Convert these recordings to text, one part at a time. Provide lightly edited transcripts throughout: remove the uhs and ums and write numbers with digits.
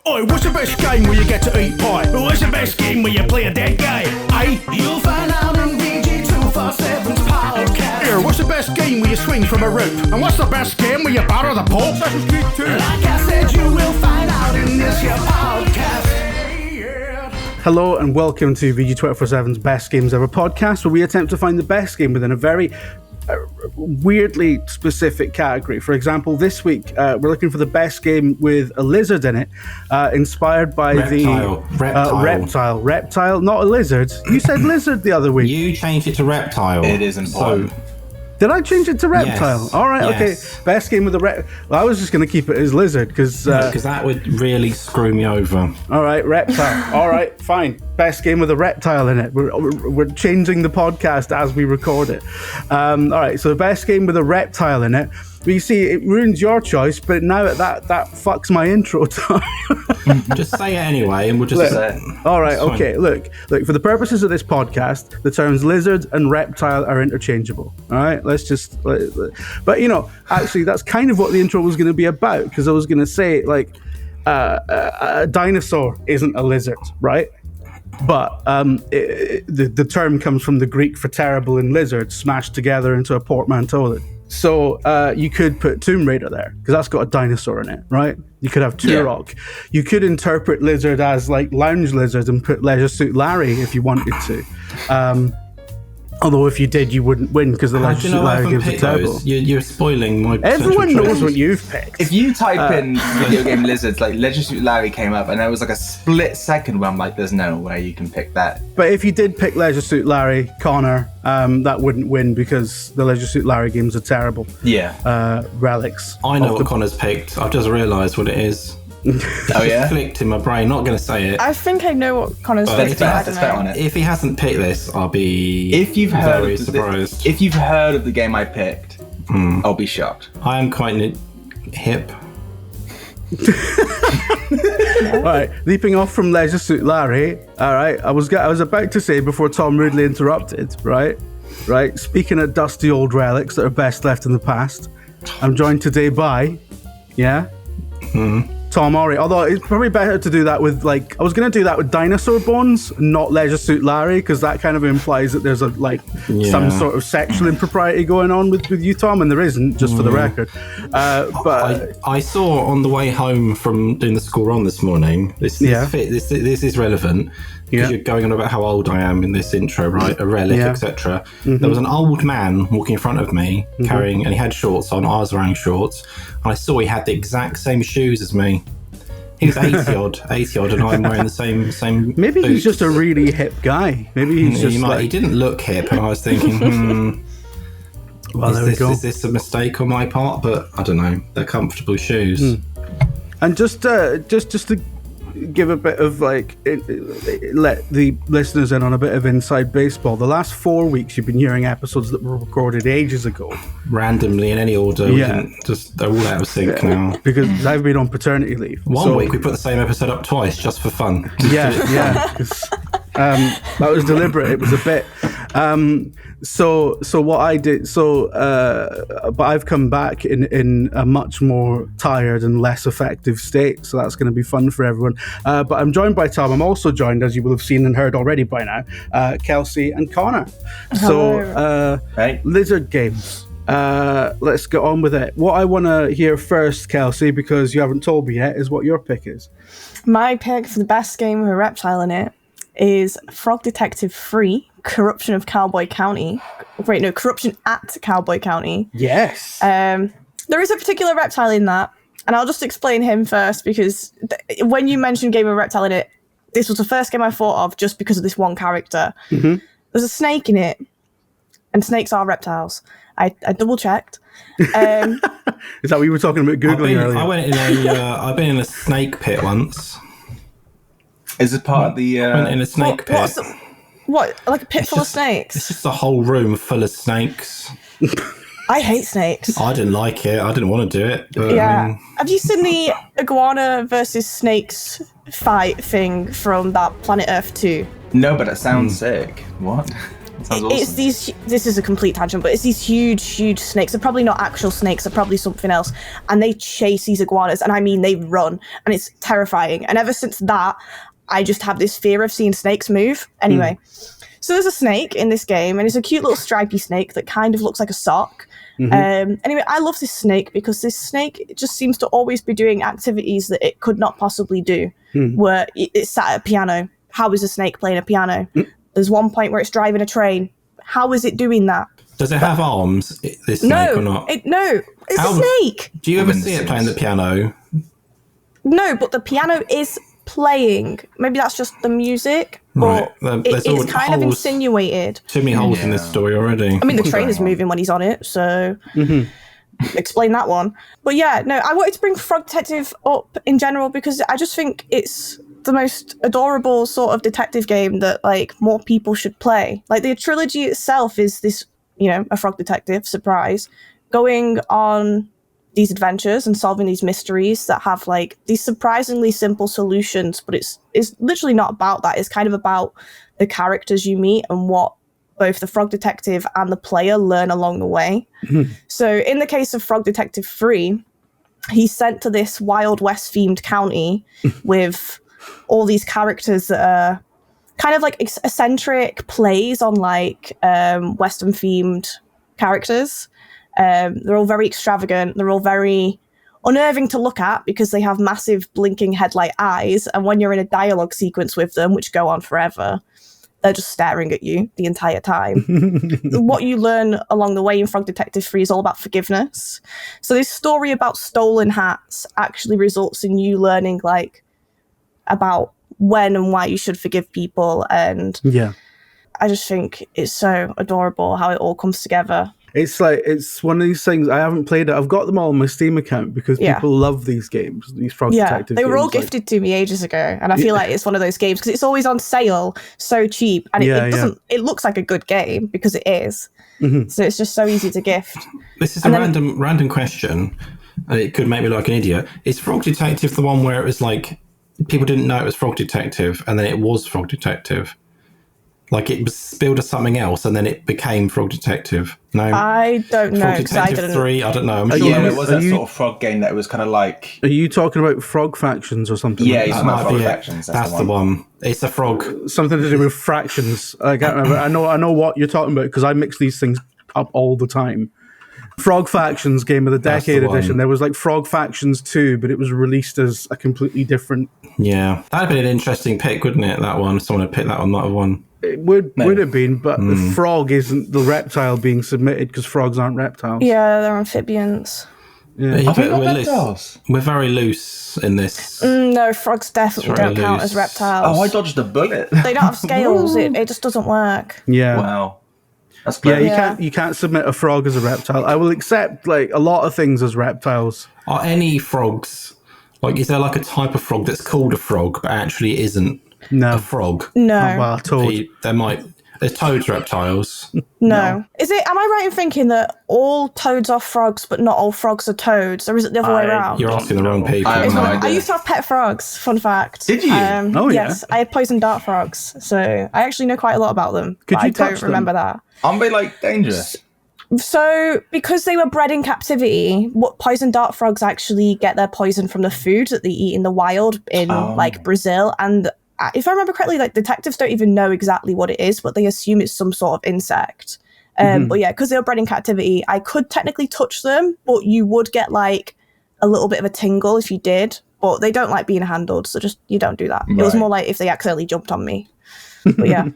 Oi, what's the best game where you get to eat pie? What's the best game where you play a dead guy? Aye? You'll find out in VG247's podcast. Here, what's the best game where you swing from a rope? And what's the best game where you batter the Pope? Assassin's Creed 2. Like I said, you will find out in this your podcast. Hello and welcome to VG247's Best Games Ever podcast, where we attempt to find the best game within a very weirdly specific category. For example, this week we're looking for the best game with a lizard in it, inspired by reptile, not a lizard. You said lizard the other week. You changed it to reptile. It is important. Did I change it to reptile? Yes. All right, yes. Okay. Best game with a reptile. Well, I was just going to keep it as lizard because that would really screw me over. All right, reptile. All right, fine. Best game with a reptile in it. We're changing the podcast as we record it. All right, so the best game with a reptile in it. But you see, it ruins your choice, but now that fucks my intro time. Just say it anyway, and we'll just say it. All right, okay. Look. For the purposes of this podcast, the terms lizard and reptile are interchangeable. All right, but you know, actually, that's kind of what the intro was going to be about, because I was going to say, like, a dinosaur isn't a lizard, right? But the term comes from the Greek for terrible and lizard smashed together into a portmanteau. So you could put Tomb Raider there, because that's got a dinosaur in it, right? You could have Turok. Yeah. You could interpret lizard as like lounge lizard and put Leisure Suit Larry if you wanted to. Although if you did, you wouldn't win, because the Leisure Suit Larry games are terrible. You're spoiling my Everyone knows what you've picked. If you type in video game lizards, like Leisure Suit Larry came up, and there was like a split second where I'm like, there's no way you can pick that. But if you did pick Leisure Suit Larry, Connor, that wouldn't win, because the Leisure Suit Larry games are terrible. Yeah. Relics. I know what Connor's picked. I've just realised what it is. Oh yeah? It clicked in my brain. Not going to say it. I think I know what Connor's picked. Let's bet on it. If he hasn't picked this, I'll be very surprised. If you've heard of the game I picked, I'll be shocked. I am quite hip. All right, leaping off from Leisure Suit Larry. All right, I was about to say before Tom rudely interrupted. Right. Speaking of dusty old relics that are best left in the past, I'm joined today by, Tom Ori. Although it's probably better to do that with, like, I was going to do that with dinosaur bones, not Leisure Suit Larry, because that kind of implies that there's some sort of sexual impropriety going on with you, Tom, and there isn't, just for the record. But I saw on the way home from doing the school run this morning. This is relevant. Because you're going on about how old I am in this intro, right? A relic, etc. There was an old man walking in front of me, carrying, and he had shorts on. I was wearing shorts, and I saw he had the exact same shoes as me. He was 80 odd, and I'm wearing the same. Maybe boots. he's just a really hip guy. Maybe he's just he didn't look hip, and I was thinking, well, there we go. Is this a mistake on my part? But I don't know. They're comfortable shoes. And just to give a bit of, like, let the listeners in on a bit of inside baseball. The last 4 weeks you've been hearing episodes that were recorded ages ago, randomly in any order. They're all out of sync now because I've been on paternity leave. One week we put the same episode up twice just for fun. That was deliberate. It was a bit. So what I did. But I've come back in a much more tired and less effective state. So that's going to be fun for everyone. But I'm joined by Tom. I'm also joined, as you will have seen and heard already by now, Kelsey and Connor. So lizard games. Let's get on with it. What I want to hear first, Kelsey, because you haven't told me yet, is what your pick is. My pick for the best game with a reptile in it is Frog Detective 3, Corruption of Cowboy County. Wait, no, Corruption at Cowboy County. Yes. There is a particular reptile in that, and I'll just explain him first, because when you mentioned game with a reptile in it, this was the first game I thought of just because of this one character. There's a snake in it, and snakes are reptiles. I double checked. Is that what you were talking about Googling earlier? I've been in a snake pit once. Is it part of the... I went in a snake pit. What? Like a pit full of snakes? It's just a whole room full of snakes. I hate snakes. I didn't like it. I didn't want to do it. But, Have you seen the iguana versus snakes fight thing from that Planet Earth 2? No, but it sounds sick. What? Sounds awesome. It's these. This is a complete tangent, but it's these huge snakes. They're probably not actual snakes. They're probably something else. And they chase these iguanas, and I mean they run, and it's terrifying. And ever since that, I just have this fear of seeing snakes move. Anyway, so there's a snake in this game, and it's a cute little stripy snake that kind of looks like a sock. Anyway, I love this snake because this snake just seems to always be doing activities that it could not possibly do. Where it's sat at a piano. How is a snake playing a piano? There's one point where it's driving a train. How is it doing that? Does it have arms, this snake, or not? No, it's a snake. Do you ever see it playing the piano? No, but the piano is playing. Maybe that's just the music. Right. It's kind of insinuated. Too many holes in this story already. I mean, the train is moving when he's on it, so explain that one. But yeah, no, I wanted to bring Frog Detective up in general because I just think it's the most adorable sort of detective game that like more people should play. Like the trilogy itself is this, a frog detective, surprise, going on these adventures and solving these mysteries that have like these surprisingly simple solutions, but it's literally not about that. It's kind of about the characters you meet and what both the frog detective and the player learn along the way. So in the case of Frog Detective 3, he's sent to this Wild West themed county with all these characters that are kind of like eccentric plays on like Western themed characters. They're all very extravagant. They're all very unnerving to look at because they have massive blinking headlight eyes. And when you're in a dialogue sequence with them, which go on forever, they're just staring at you the entire time. What you learn along the way in Frog Detective 3 is all about forgiveness. So this story about stolen hats actually results in you learning like about when and why you should forgive people. And I just think it's so adorable how it all comes together. It's like, it's one of these things. I haven't played it. I've got them all on my Steam account because people love these games, these Frog Detective games. They were all gifted to me ages ago, and I feel like it's one of those games because it's always on sale, so cheap, and it doesn't. It looks like a good game because it is. So it's just so easy to gift. This is a random question, and it could make me look like an idiot. Is Frog Detective the one where it was like people didn't know it was Frog Detective, and then it was Frog Detective? Like it was billed as something else, and then it became Frog Detective. No, I don't know. Frog Detective 3. I don't know. I'm sure there was that sort of frog game that was kind of like. Are you talking about Frog Factions or something? Yeah, like it's about Frog Factions. That's the one. It's a frog. Something to do with fractions. I can't remember. I know what you're talking about because I mix these things up all the time. Frog Factions Game of the Decade edition. There was like Frog Factions 2, but it was released as a completely different. Yeah, that'd been an interesting pick, wouldn't it? That one. Someone had picked that one, might have won. It would have been, but the frog isn't the reptile being submitted because frogs aren't reptiles. Yeah, they're amphibians. Yeah. We're very loose in this. No, frogs definitely don't count as reptiles. Oh, I dodged a bullet. They don't have scales. It just doesn't work. Yeah. Wow. That's clever. You can't submit a frog as a reptile. I will accept like a lot of things as reptiles. Are any frogs like? Is there like a type of frog that's called a frog but actually isn't? No. A frog. No. Oh, well, toad. There's toads reptiles. No. Am I right in thinking that all toads are frogs, but not all frogs are toads? Or is it the other way around? You're asking the wrong people. I used to have pet frogs, fun fact. Did you? Yes, I had poison dart frogs, so I actually know quite a lot about them. I don't remember that. Aren't they like dangerous? So, because they were bred in captivity, what poison dart frogs actually get their poison from the food that they eat in the wild in like Brazil. And if I remember correctly, like detectives don't even know exactly what it is, but they assume it's some sort of insect. But yeah, because they were bred in captivity, I could technically touch them, but you would get like a little bit of a tingle if you did. But they don't like being handled, so just you don't do that. Right. It was more like if they accidentally jumped on me. But yeah,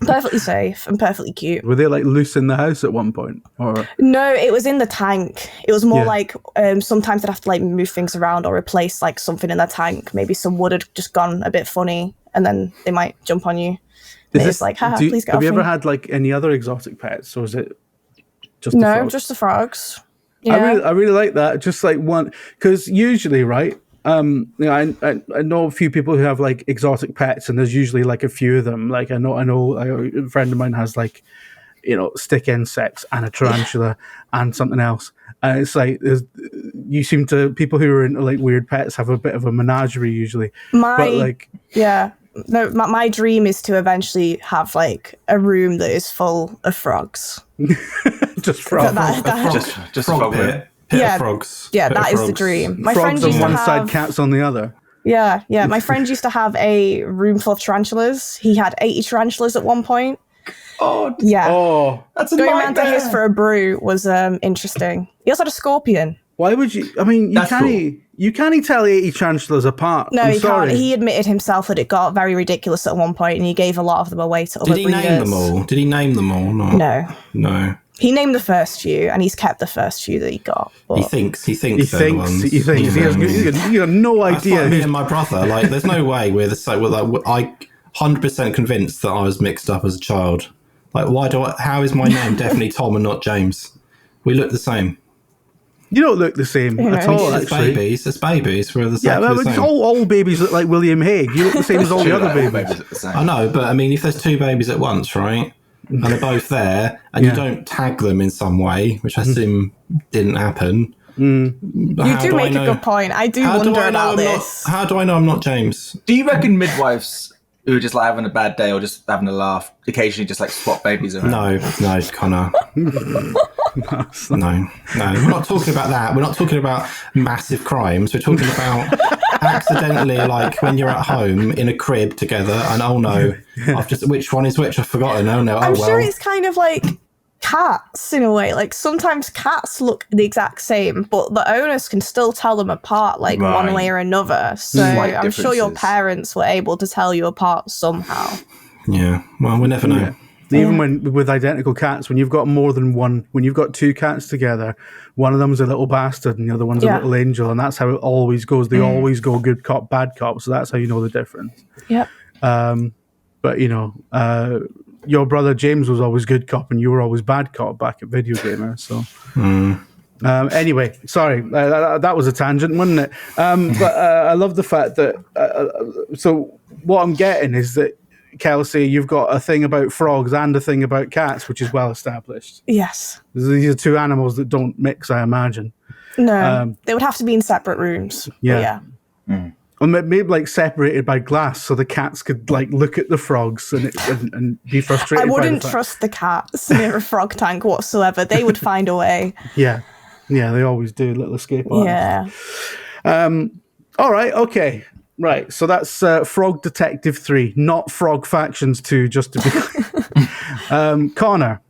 perfectly safe and perfectly cute. Were they like loose in the house at one point? Or no, it was in the tank. It was more like sometimes they'd have to like move things around or replace like something in the tank. Maybe some wood had just gone a bit funny, and then they might jump on you. It's like, haha, please get off me. Have you ever had like any other exotic pets, or is it just no, the frogs? Just the frogs? Yeah. I really like that. Just like one, because usually, right? You know, I know a few people who have like exotic pets, and there's usually like a few of them. Like I know a friend of mine has like, you know, stick insects and a tarantula and something else. And it's like you seem to people who are into like weird pets have a bit of a menagerie usually. My No, my dream is to eventually have like a room that is full of frogs. Just frogs. Just frog pit. Pit of frogs. Yeah, Pit that of is the frogs. dream. My Frogs friend on used one to side, have, cats on the other. Yeah. My friend used to have a room full of tarantulas. He had 80 tarantulas at one point. Oh, Yeah. Oh, that's a Going around to nightmare. his for a brew was interesting. He also had a scorpion. why would you? I mean, That's you can't tell 80 tarantulas apart. No, I'm he sorry. can't. He admitted himself that it got very ridiculous at one point, and he gave a lot of them away to other Did he breeders. name them all? Did he name them all? No. No. He named the first few, and he's kept the first few that he got. But... He thinks He they're the thinks. ones. He thinks. You have no That's idea. like me and my brother. Like, there's no way we're the same. I 100% convinced that I was mixed up as a child. Like, how is my name definitely Tom and not James? We look the same. You don't look the same at all, It's actually. babies. It's babies. We're the same. Yeah, well, same. all babies look like William Hague. You look the same as all the other babies. I know, but I mean, if there's two babies at once, right, and they're both there, and you don't tag them in some way, which I assume didn't happen. You do make a good point. I do wonder about this. How do I know I'm not James? Do you reckon midwives who are just like having a bad day or just having a laugh occasionally just like swap babies around? No, Connor. No. We're not talking about that. We're not talking about massive crimes. We're talking about accidentally, like when you're at home in a crib together, and oh no, which one is which? I've forgotten. Oh no, I'm sure it's kind of like cats in a way. Like sometimes cats look the exact same, but the owners can still tell them apart, like one way or another. So I'm sure your parents were able to tell you apart somehow. Yeah. Well, we never know. Yeah. Even with identical cats, when you've got more than one, when you've got two cats together, one of them's a little bastard and the other one's a little angel, and that's how it always goes. They always go good cop, bad cop, so that's how you know the difference. Yep. But your brother James was always good cop and you were always bad cop back at Video Gamer. So anyway, sorry, that was a tangent, wasn't it? But I love the fact that. So what I'm getting is that, Kelsey, you've got a thing about frogs and a thing about cats, which is well established. Yes. These are two animals that don't mix, I imagine. No, they would have to be in separate rooms. Yeah. Or maybe like separated by glass, so the cats could like look at the frogs and be frustrated. I wouldn't trust the cats near a frog tank whatsoever. They would find a way. Yeah, they always do. Little escape artists. Yeah. All right. Okay. Right. So that's Frog Detective 3, not Frog Factions 2. Just to be clear. Connor,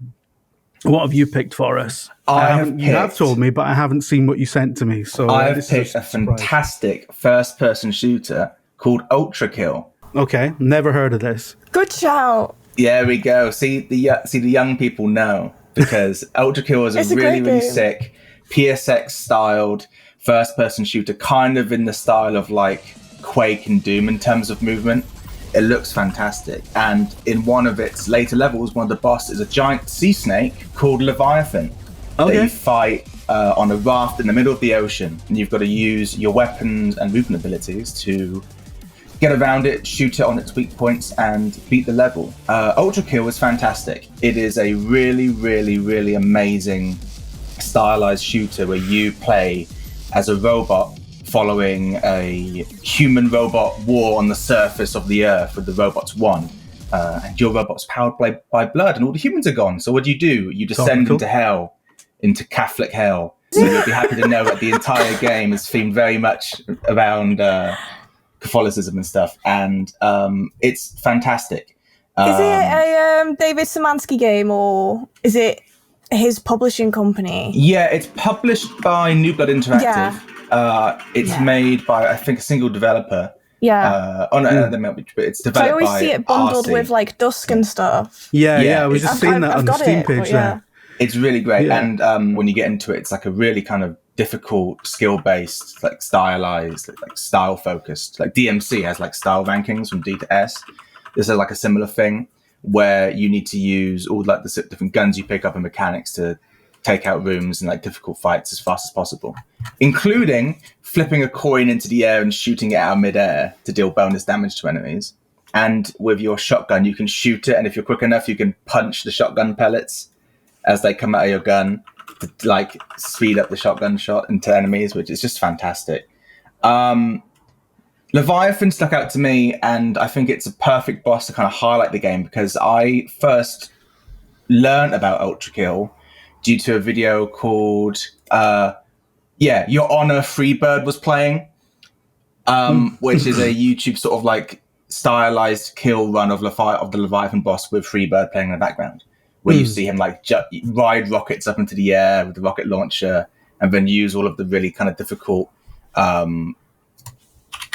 what have you picked for us? You have told me, but I haven't seen what you sent to me. So I have picked a fantastic first-person shooter called Ultrakill. Okay, never heard of this. Good shout. There we go. See the young people know, because Ultrakill is a really sick PSX-styled first-person shooter, kind of in the style of like Quake and Doom in terms of movement. It looks fantastic, and in one of its later levels, one of the bosses is a giant sea snake called Leviathan that you fight on a raft in the middle of the ocean, and you've got to use your weapons and movement abilities to get around it, shoot it on its weak points, and beat the level. Ultrakill is fantastic. It is a really, really, really amazing stylized shooter where you play as a robot following a human-robot war on the surface of the Earth with the robots won. And your robot's powered by blood, and all the humans are gone. So what do? You descend into hell, into Catholic hell. So you'll be happy to know that the entire game is themed very much around Catholicism and stuff. And it's fantastic. Is it a David Szymanski game, or is it his publishing company? Yeah, it's published by New Blood Interactive. Yeah. It's made by, I think, a single developer. Yeah. But it's developed by I always see it bundled RC. with like Dusk and stuff. Yeah, I was just seeing that on the Steam page there. It's really great, and when you get into it, it's like a really kind of difficult, skill-based, like stylized, like style-focused. Like DMC has like style rankings from D to S. This is like a similar thing where you need to use all like the different guns you pick up and mechanics to take out rooms and like difficult fights as fast as possible, including flipping a coin into the air and shooting it out of midair to deal bonus damage to enemies. And with your shotgun, you can shoot it, and if you're quick enough, you can punch the shotgun pellets as they come out of your gun to like speed up the shotgun shot into enemies, which is just fantastic. Leviathan stuck out to me, and I think it's a perfect boss to kind of highlight the game, because I first learned about Ultrakill due to a video called Your Honor Freebird was playing, which is a YouTube sort of like stylized kill run of the Leviathan boss with Freebird playing in the background, where you see him like ride rockets up into the air with the rocket launcher, and then use all of the really kind of difficult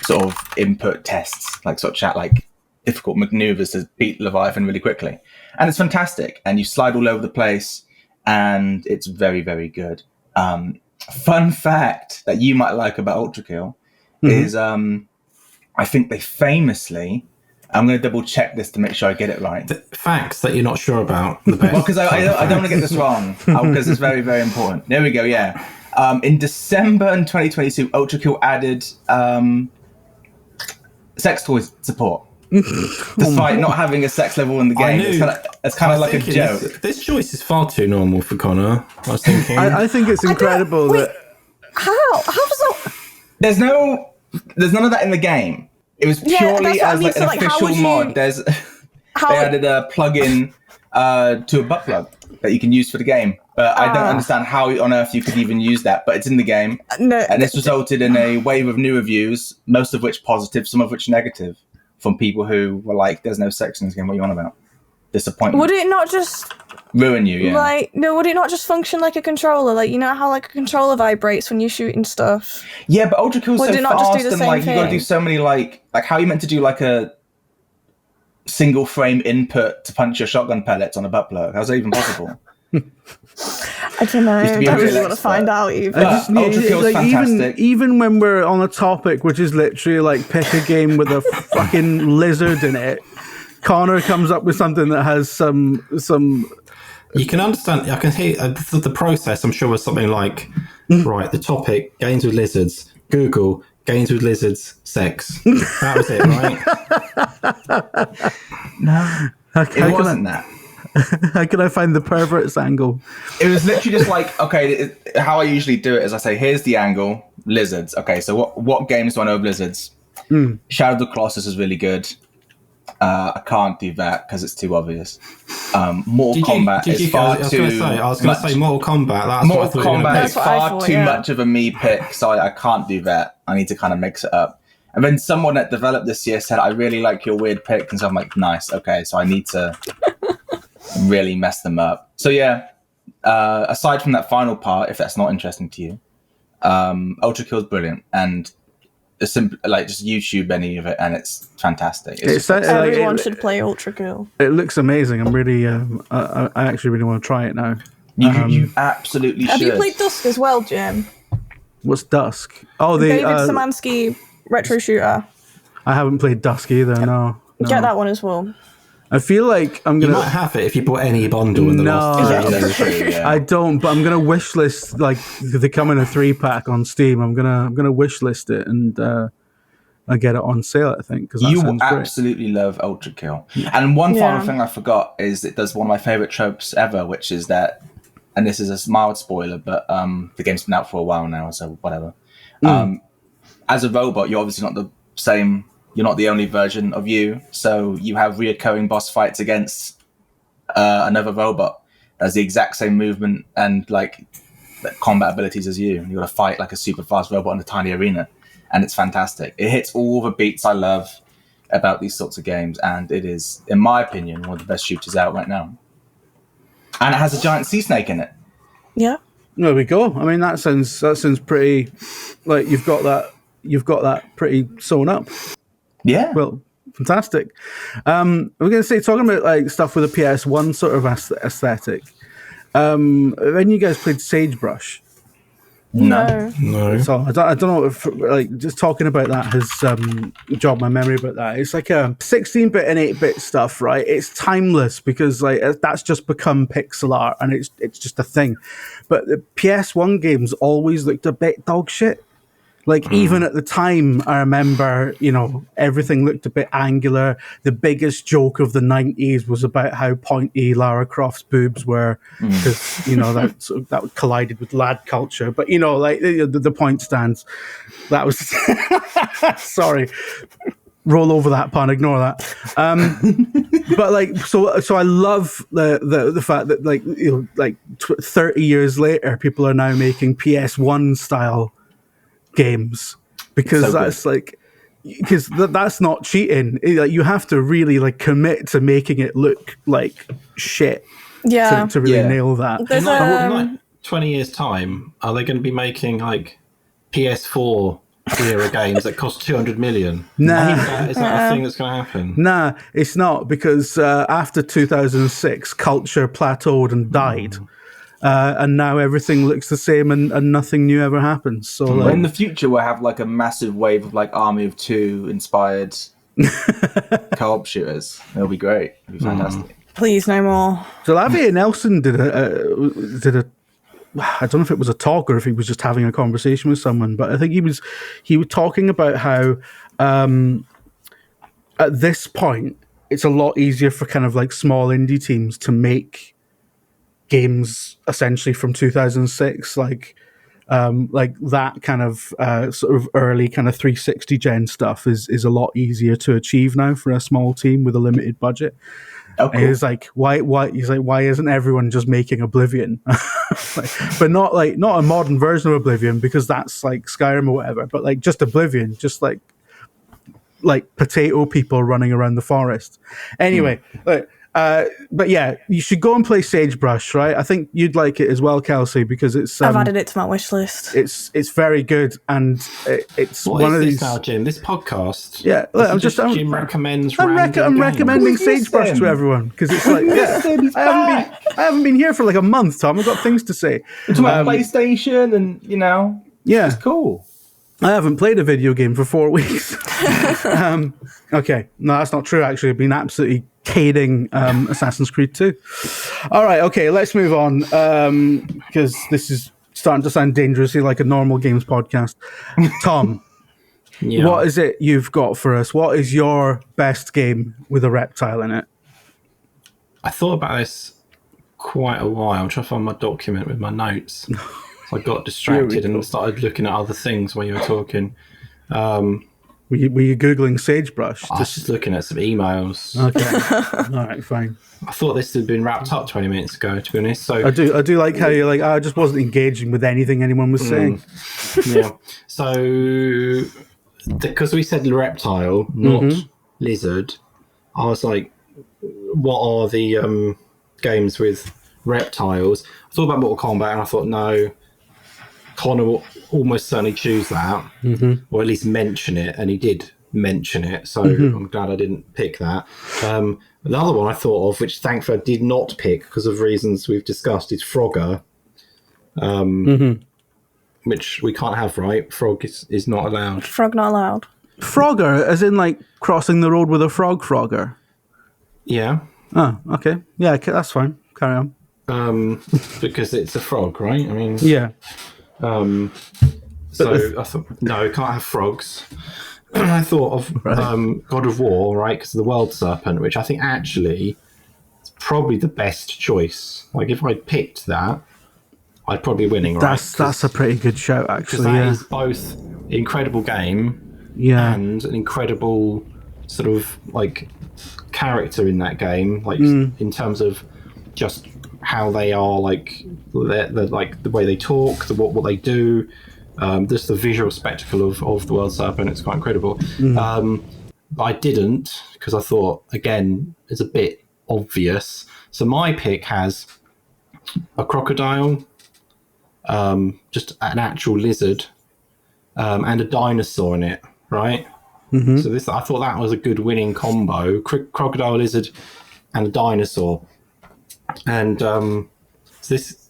sort of input tests, like sort of chat, like difficult maneuvers to beat Leviathan really quickly. And it's fantastic. And you slide all over the place, and it's very, very good. Fun fact that you might like about Ultrakill is I think they famously, I'm going to double check this to make sure I get it right. The facts that you're not sure about. The best. Well, because I don't want to get this wrong, because it's very, very important. There we go, yeah. In December in 2022, Ultrakill added sex toys support, despite not having a sex level in the game. It's kind of like a joke. This choice is far too normal for Connor. I was thinking. I think it's incredible that. How does that? There's none of that in the game. It was purely as like an official mod. They added a plug-in to a butt plug that you can use for the game. But I don't understand how on earth you could even use that. But it's in the game. And this resulted in a wave of new reviews, most of which positive, some of which negative, from people who were like, there's no sex in this game. What are you on about? Disappointment. Would it not just ruin you? Yeah. Would it not just function like a controller? Like, you know how like a controller vibrates when you're shooting stuff? Yeah, but Ultrakill's so fast, and like thing? You got to do so many like how are you meant to do like a single frame input to punch your shotgun pellets on a butt plug? How's that even possible? I don't know. I really want to find out even. Ultrakill's fantastic. Even when we're on a topic which is literally like pick a game with a fucking lizard in it, Connor comes up with something that has some. You can understand. I can hear the process. I'm sure was something like, right, the topic: games with lizards. Google games with lizards, sex. That was it, right? No, it wasn't that. How can I find the pervert's angle? It was literally just like, okay, how I usually do it is I say, here's the angle, lizards. Okay, so what games do I know of lizards? Shadow of the Colossus is really good. I can't do that because it's too obvious. Mortal Kombat is far too... I was going to say Mortal Kombat. Mortal Kombat is far too much of a me pick, so I can't do that. I need to kind of mix it up. And then someone that developed this year said, I really like your weird pick. And so I'm like, nice, okay, so I need to really mess them up. So yeah, aside from that final part, if that's not interesting to you, Ultrakill is brilliant. And just YouTube any of it, and it's fantastic. Everyone should play Ultrakill. It looks amazing. I'm really, I actually really want to try it now. You absolutely should. Have you played Dusk as well, Jim? What's Dusk? Oh, the David Szymanski retro shooter. I haven't played Dusk either. No. Get that one as well. I feel like I'm gonna. You might have it if you bought any bundle in the last 2 years. I don't, but I'm gonna wish list like they come in a 3-pack on Steam. I'm gonna wish list it and I get it on sale. I think because you will absolutely love Ultrakill. And one final thing I forgot is it does one of my favorite tropes ever, which is that, and this is a mild spoiler, but the game's been out for a while now, so whatever. As a robot, you're obviously not the same. You're not the only version of you, so you have reoccurring boss fights against another robot that has the exact same movement and like combat abilities as you. You got to fight like a super fast robot in a tiny arena, and it's fantastic. It hits all the beats I love about these sorts of games, and it is, in my opinion, one of the best shooters out right now. And it has a giant sea snake in it. Yeah. There we go. I mean, that sounds pretty. Like you've got that pretty sewn up. Yeah. Well, fantastic. We're going to say, talking about like stuff with a PS1 sort of aesthetic. When you guys played Sagebrush? No. So I don't know if like just talking about that has jogged my memory about that. It's like a 16-bit and 8-bit stuff, right? It's timeless because like that's just become pixel art and it's just a thing. But the PS1 games always looked a bit dog shit. Like, even at the time, I remember, everything looked a bit angular. The biggest joke of the 90s was about how pointy Lara Croft's boobs were, because, that collided with lad culture. But, the point stands. That was... Sorry. Roll over that pun, ignore that. But so I love the fact that 30 years later, people are now making PS1 style games, because that's not cheating. You have to really commit to making it look like shit. Yeah, to really nail that. In 20 years time, are they going to be making PS4 era games that cost 200 million? Nah, is that a thing that's going to happen? Nah, it's not, because after 2006, culture plateaued and died. And now everything looks the same, and nothing new ever happens. So in the future, we'll have a massive wave of Army of Two inspired co-op shooters. It'll be great. It'll be fantastic. Please, no more. So Lavier Nelson did a I don't know if it was a talk or if he was just having a conversation with someone, but I think he was talking about how at this point it's a lot easier for kind of small indie teams to make games essentially from 2006, that kind of sort of early kind of 360 gen stuff is a lot easier to achieve now for a small team with a limited budget. Oh, cool. He's like, why isn't everyone just making Oblivion? But not a modern version of Oblivion, because that's Skyrim or whatever, but just Oblivion, just like potato people running around the forest. Anyway, but yeah, you should go and play Sagebrush, right? I think you'd like it as well, Kelsey, because it's I've added it to my wish list. It's very good, and it's what one is of this these now, Jim. This podcast. Yeah, Jim recommends. I'm recommending Sagebrush to everyone, because it's I haven't been here for a month, Tom. I've got things to say. It's about PlayStation, and yeah, it's cool. I haven't played a video game for 4 weeks. Okay, no, that's not true. Actually, I've been absolutely cading Assassin's Creed 2. All right, okay, let's move on, because this is starting to sound dangerously like a normal games podcast. Tom, what is it you've got for us? What is your best game with a reptile in it? I thought about this quite a while. I'm trying to find my document with my notes. So I got distracted and started looking at other things while you were talking. Were you Googling Sagebrush? I was just looking at some emails. Okay. All right, fine. I thought this had been wrapped up 20 minutes ago, to be honest. So I do like how you're I just wasn't engaging with anything anyone was saying. Yeah. So because we said reptile, not lizard, I was like, what are the games with reptiles? I thought about Mortal Kombat, and I thought, no, Connor will almost certainly choose that, or at least mention it, and he did mention it, so I'm glad I didn't pick that. Another one I thought of, which thankfully I did not pick because of reasons we've discussed, is Frogger, which we can't have, right? Frog is not allowed. Frog not allowed. Frogger, as in crossing the road with a frogger? Yeah. Oh, okay. Yeah, that's fine. Carry on. Because it's a frog, right? I mean... Yeah. So I thought, no, can't have frogs. I thought of God of War, right? Because of the World Serpent, which I think actually is probably the best choice. If I picked that, I'd probably be winning, right? That's a pretty good shout, actually. Because that is both an incredible game and an incredible sort of character in that game, in terms of just how they are, the way they talk, what they do, just the visual spectacle of the World Serpent. It's quite incredible. I didn't, because I thought, again, it's a bit obvious. So my pick has a crocodile, just an actual lizard, and a dinosaur in it, right? So I thought that was a good winning combo: crocodile, lizard, and a dinosaur. And so this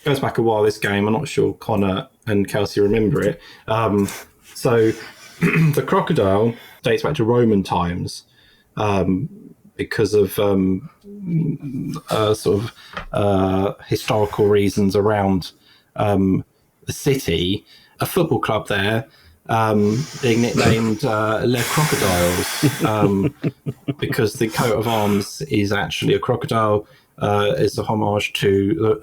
goes back a while, this game. I'm not sure Connor and Kelsey remember it. So the crocodile dates back to Roman times, because of historical reasons around the city. a football club there, being nicknamed Les Crocodiles, because the coat of arms is actually a crocodile. It's a homage to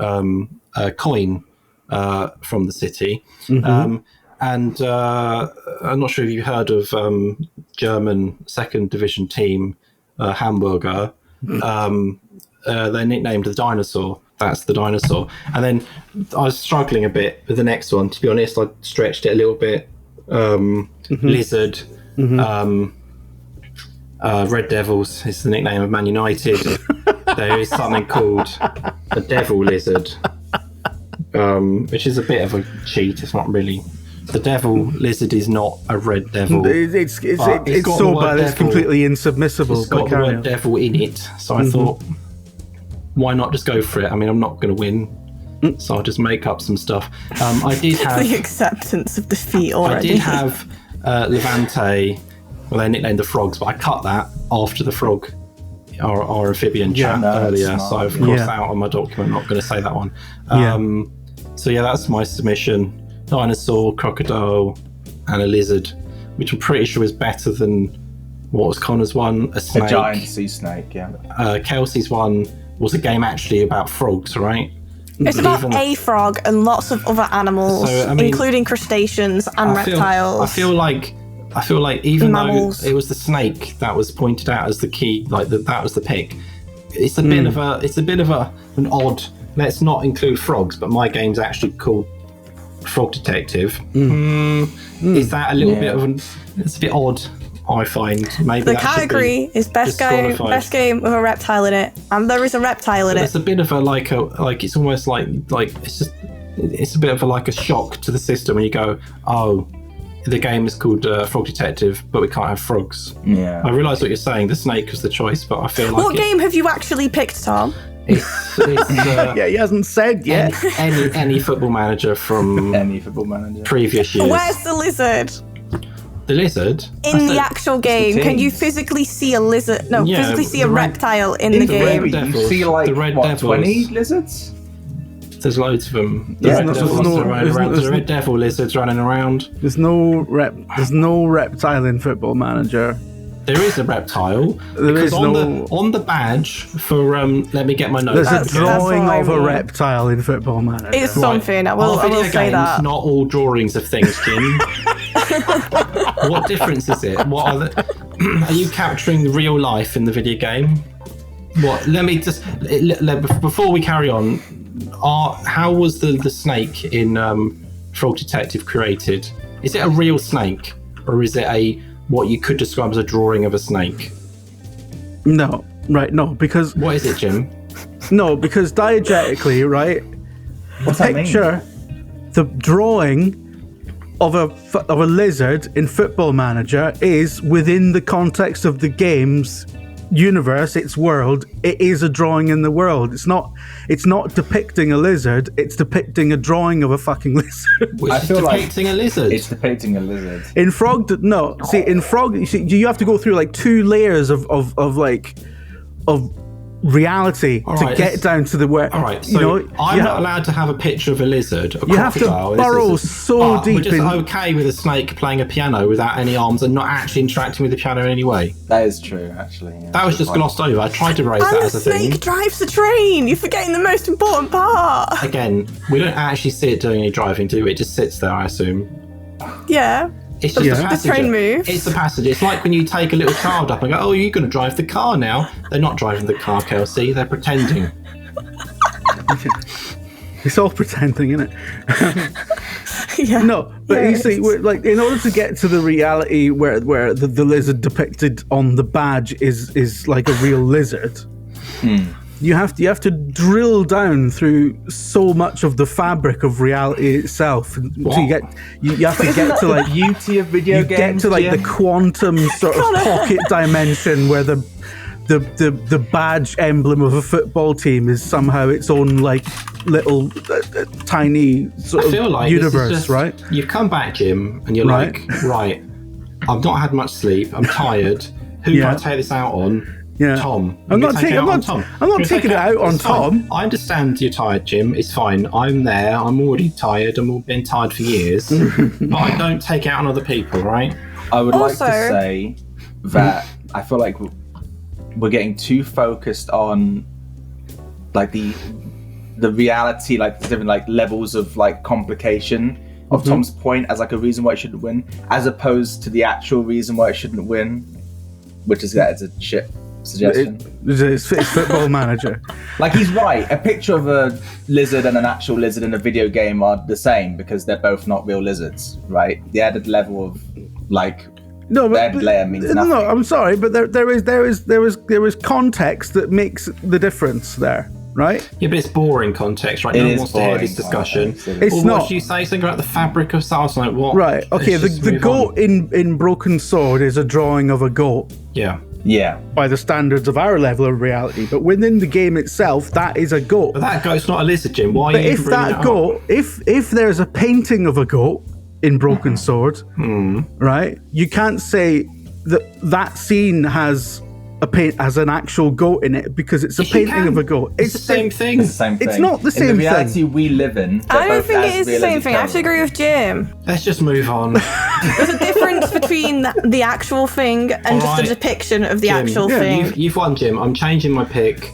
a coin from the city. And I'm not sure if you heard of German second division team Hamburger. They're nicknamed the dinosaur. That's the dinosaur. And then I was struggling a bit with the next one. To be honest, I stretched it a little bit. Lizard. Red Devils is the nickname of Man United. There is something called a devil lizard, which is a bit of a cheat. It's not really. The devil lizard is not a red devil. It's so bad. It's completely insubmissible. It's got the word devil in it. So I thought, why not just go for it? I mean, I'm not going to win, so I'll just make up some stuff. I did have the acceptance of defeat already. I did have Levante. Well, they nicknamed the frogs, but I cut that after the frog, our amphibian chat earlier. So I've crossed out on my document. I'm not going to say that one. So yeah, that's my submission. Dinosaur, crocodile, and a lizard, which I'm pretty sure is better than what was Connor's one, a snake. A giant sea snake, yeah. Kelsey's one was a game actually about frogs, right? It's about a frog and lots of other animals, including crustaceans and reptiles. I feel like even though it was the snake that was pointed out as the key, like that was the pick, it's a bit of an odd. Let's not include frogs, but my game's actually called Frog Detective. Is that a little bit of it's a bit odd, I find. Maybe the category is best game with a reptile in it, and there is a reptile in it. It's a bit of a it's almost like it's a bit of a shock to the system when you go, oh, the game is called Frog Detective, but we can't have frogs. Yeah, I realise what you're saying. The snake was the choice, but I feel like what game have you actually picked, Tom? It's yeah, he hasn't said yet. Any football manager from previous years. Where's the lizard? The lizard in the actual game? Can you physically see a lizard? No, physically see a reptile in the game. You see the red devils. 20 lizards? There's loads of them. The red devil lizards running around. There's no reptile in Football Manager. There is a reptile. On the badge for let me get my notes. There's a drawing of a reptile in Football Manager. It's something. I will say that. Not all drawings of things, Jim. What difference is it? Are you capturing real life in the video game? What? Let me just before we carry on. How was the snake in Frog Detective created? Is it a real snake, or is it what you could describe as a drawing of a snake? No, because... What is it, Jim? No, because diegetically, right, the drawing of a lizard in Football Manager is within the context of the game's universe, its world. It is a drawing in the world. It's not depicting a lizard, it's depicting a drawing of a fucking lizard. I feel depicting a lizard. It's depicting a lizard. In Frog, no. See, in Frog, you have to go through 2 layers of reality to get down to the where. All right, so I'm not allowed to have a picture of a lizard. You have to burrow so deep. We're just okay with a snake playing a piano without any arms and not actually interacting with the piano in any way. That is true, actually. Yeah. That was just glossed over. I tried to raise that as a thing. And the snake drives the train. You're forgetting the most important part. Again, we don't actually see it doing any driving, do we? It just sits there, I assume. Yeah. It's just the passenger. The train moves. It's the passenger. It's like when you take a little child up and go, oh, you're going to drive the car now. They're not driving the car, Kelsey. They're pretending. It's all pretending, isn't it? Yeah. No, but you see, in order to get to the reality where the lizard depicted on the badge is like a real lizard, you have to drill down through so much of the fabric of reality itself. So you have to get to beauty of video games. Get to the quantum sort of pocket dimension where the badge emblem of a football team is somehow its own little tiny sort of universe, right? You've come back, Jim, and you're right, I've not had much sleep, I'm tired, who do I take this out on? Yeah. Tom. I'm not taking it out on Tom. I understand you're tired, Jim. It's fine. I'm there. I'm already tired. I've been tired for years. But I don't take it out on other people, right? I would like to say that I feel like we're getting too focused on like the reality, like the different like levels of like complication of Tom's point as like a reason why it shouldn't win, as opposed to the actual reason why it shouldn't win, which is that it's a shit suggestion. It's Football Manager. Like, he's right. A picture of a lizard and an actual lizard in a video game are the same because they're both not real lizards, right? The added level of like layer means nothing. No, I'm sorry, but there is context that makes the difference there. Right? Yeah, but it's boring context, right? No one wants to hear this discussion. It's not. What do you say? Something about the fabric of stars, like what? Right. Okay. The goat in Broken Sword is a drawing of a goat. Yeah. Yeah. By the standards of our level of reality, but within the game itself, that is a goat. But that goat's not a lizard, Jim. Why? But if that goat, if there's a painting of a goat in Broken Sword, right? You can't say that scene has as an actual goat in it because it's a painting of a goat. It's the same thing. It's the same thing. It's not the same thing. In the reality we live in, I don't think it is the same thing. I have to agree with Jim. Let's just move on. There's a difference between the actual thing and just a depiction of the actual thing. You've won, Jim. I'm changing my pick.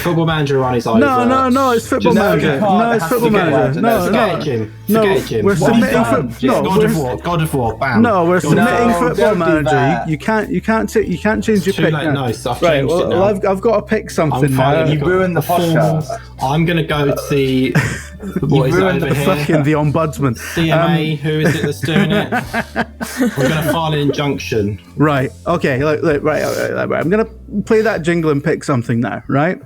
Football Manager run is over. No, it's Football Manager. No, it's Football Manager. Forget it, Jim. Forget it, Jim. We're submitting God of War. Bam. No, we're submitting Football Manager. You can't change your pick. No, I've changed it now. I've got to pick something now. You ruined the podcast. I'm going to go to the what is over here? Fucking the ombudsman. CMA, who is it that's doing it? We're going to file an injunction. Right. Okay. Right. I'm going to play that jingle and pick something now. Right.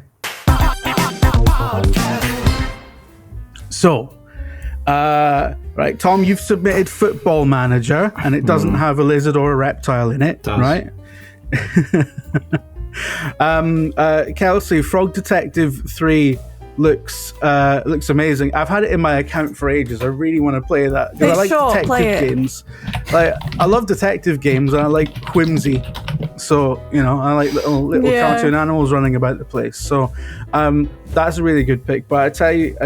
So, right, Tom, you've submitted Football Manager, and it doesn't have a lizard or a reptile in it, right? Kelsey, Frog Detective 3 looks amazing. I've had it in my account for ages. I really want to play that because I like detective games. Like, I love detective games and I like whimsy. So, I like little cartoon animals running about the place. So, that's a really good pick. But I tell you,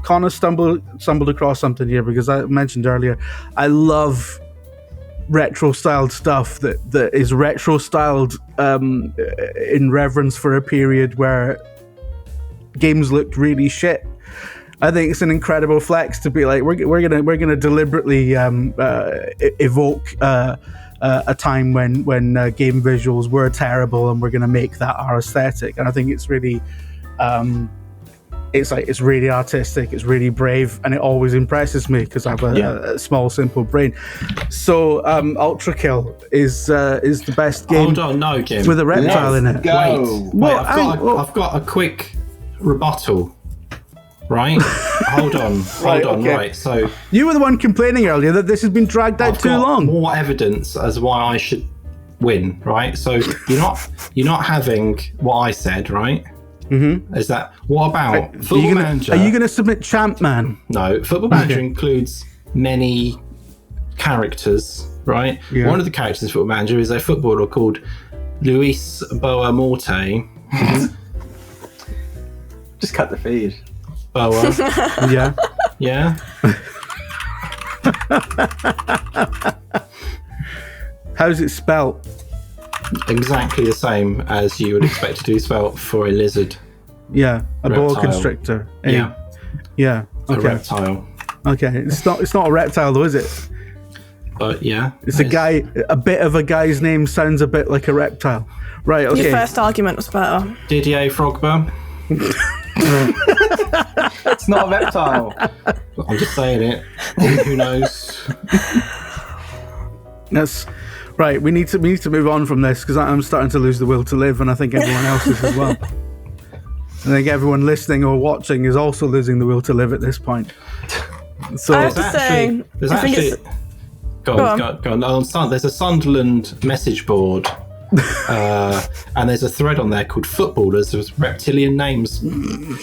Connor stumbled across something here because I mentioned earlier, I love retro-styled stuff that is retro-styled in reverence for a period where games looked really shit. I think it's an incredible flex to be like, we're gonna deliberately evoke a time when game visuals were terrible, and we're gonna make that our aesthetic. And I think it's really, it's really artistic. It's really brave, and it always impresses me because I have a small, simple brain. So, Ultrakill is the best game. Hold on, no, Jim. With a reptile in it. Wait, I've got a quick rebuttal. Right? Hold on. Right. So you were the one complaining earlier that this has been dragged out too long. More evidence as why I should win, right? So you're not having what I said, right? Mm-hmm. Is that what about Football Manager? Are you going to submit Champ Man? No, Football Manager includes many characters, right? Yeah. One of the characters in Football Manager is a footballer called Luis Boa Morte. Just cut the feed. Boa. Yeah. How's it spelt? Exactly the same as you would expect to do spelt for a lizard. Yeah, a boa constrictor. Yeah. Okay. A reptile. Okay, it's not a reptile though, is it? But yeah, it's a guy. A bit of a guy's name sounds a bit like a reptile, right? Okay. Your first argument was better. Didier Frogba. It's not a reptile. I'm just saying it. Who knows? That's right. We need to move on from this because I'm starting to lose the will to live, and I think everyone else is as well. I think everyone listening or watching is also losing the will to live at this point. So I have to say, Go on. There's a Sunderland message board. And there's a thread on there called Footballers with reptilian names.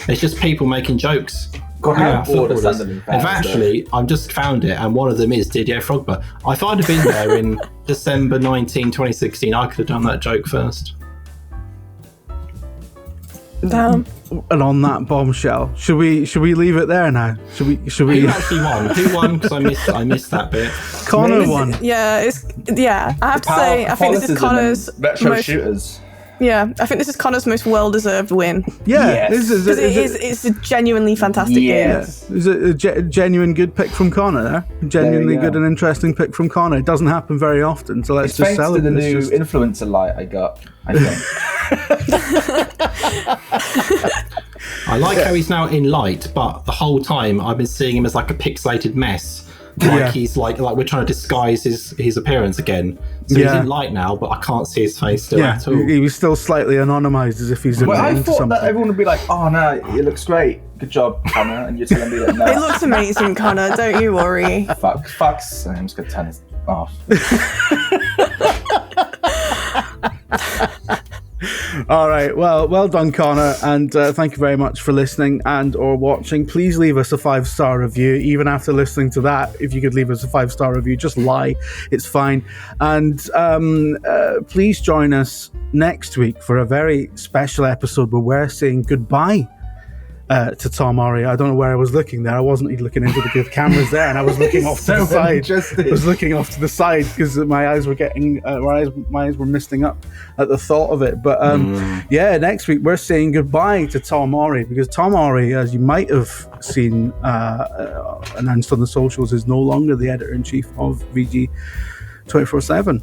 It's just people making jokes. Footballers. And actually, I've just found it, and one of them is Didier Frogba. If I'd have been there in December 2016, I could have done that joke first. Damn. And on that bombshell, should we leave it there now? Should we? Who actually won? Who won? Because I missed that bit. Connor won. Yeah, I have to say, I think this is Connor's retro shooters. Yeah, I think this is Connor's most well-deserved win. Yeah, yes. It's a genuinely fantastic game. Is it a genuine good pick from Connor there? Genuinely good and interesting pick from Connor. It doesn't happen very often, so let's just celebrate. Thanks to the new influencer light I got, I think. I like how he's now in light, but the whole time I've been seeing him as like a pixelated mess. Like he's like we're trying to disguise his appearance again. So he's in light now, but I can't see his face still at all. He was still slightly anonymized, as if he's I thought that everyone would be like, "Oh no, it looks great, good job, Connor," and you're telling me that no. It looks amazing, Connor. Don't you worry. Fucks. I'm just gonna turn this off. All right. Well done, Connor, and thank you very much for listening and or watching. Please leave us a 5-star review. Even after listening to that, if you could leave us a 5-star review, just lie. It's fine. And please join us next week for a very special episode where we're saying goodbye to Tom Ori. I don't know where I was looking there. I wasn't even looking into the cameras there, and I was looking off to the side. I was looking off to the side because my eyes were getting, my eyes were misting up at the thought of it. But next week we're saying goodbye to Tom Ori because Tom Ori, as you might have seen announced on the socials, is no longer the editor-in-chief of VG 24/7.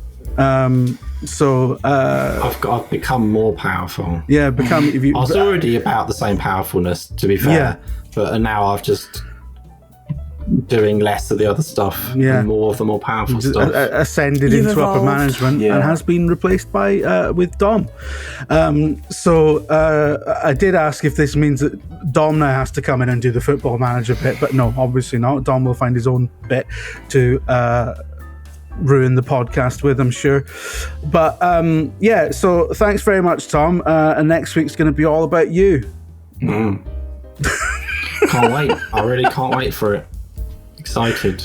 I've become more powerful. Yeah, I was already about the same powerfulness, to be fair. But now I've just doing less of the other stuff and more of the more powerful stuff. Ascended into upper management and has been replaced by with Dom. I did ask if this means that Dom now has to come in and do the football manager bit, but no, obviously not. Dom will find his own bit to ruin the podcast with, I'm sure. But so thanks very much, Tom, and next week's going to be all about you. Can't wait. I really can't wait for it. Excited.